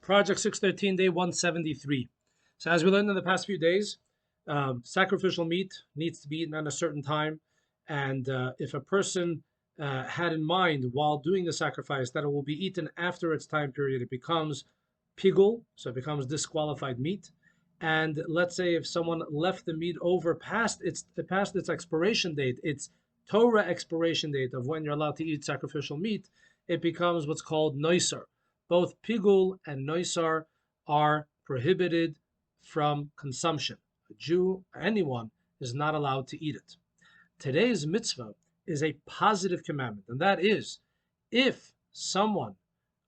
Project 613, day 173. So as we learned in the past few days, sacrificial meat needs to be eaten at a certain time. And if a person had in mind while doing the sacrifice that it will be eaten after its time period, it becomes pigul, so it becomes disqualified meat. And let's say if someone left the meat over past its expiration date, its Torah expiration date of when you're allowed to eat sacrificial meat, it becomes what's called noiser. Both pigul and noisar are prohibited from consumption. A Jew, anyone, is not allowed to eat it. Today's mitzvah is a positive commandment, and that is if someone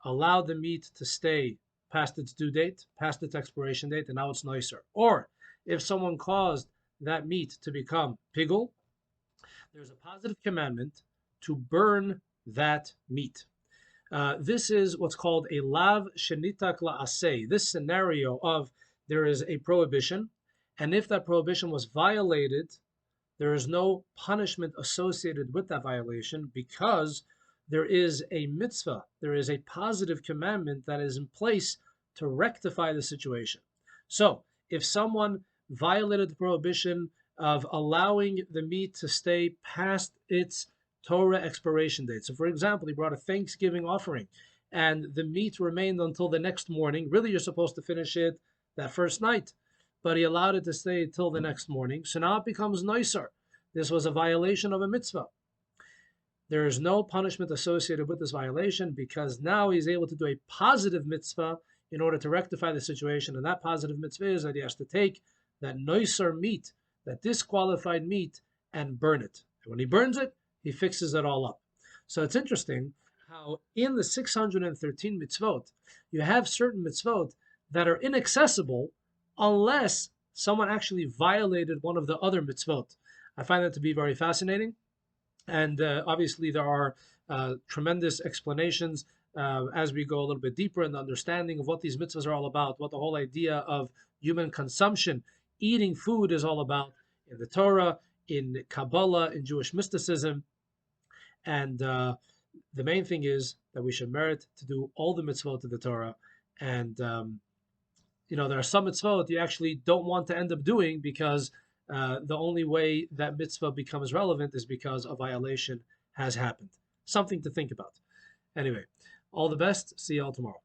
allowed the meat to stay past its due date, past its expiration date, and now it's nicer, or if someone caused that meat to become pigul, there's a positive commandment to burn that meat. This is what's called a lav shenitak la'aseh. This scenario of there is a prohibition, and if that prohibition was violated, there is no punishment associated with that violation because there is a mitzvah, there is a positive commandment that is in place to rectify the situation. So, if someone violated the prohibition of allowing the meat to stay past its Torah expiration date. So, for example, he brought a Thanksgiving offering and the meat remained until the next morning. Really, you're supposed to finish it that first night, but he allowed it to stay until the next morning. So now it becomes nicer. This was a violation of a mitzvah. There is no punishment associated with this violation because now he's able to do a positive mitzvah in order to rectify the situation. And that positive mitzvah is that he has to take that nicer meat, that disqualified meat, and burn it. And when he burns it, he fixes it all up. So it's interesting how in the 613 mitzvot, you have certain mitzvot that are inaccessible unless someone actually violated one of the other mitzvot. I find that to be very fascinating. And obviously there are tremendous explanations as we go a little bit deeper in the understanding of what these mitzvahs are all about, what the whole idea of human consumption, eating food is all about in the Torah, in Kabbalah, in Jewish mysticism. And the main thing is that we should merit to do all the mitzvot of the Torah. And, there are some mitzvot you actually don't want to end up doing because the only way that mitzvah becomes relevant is because a violation has happened. Something to think about. Anyway, all the best. See you all tomorrow.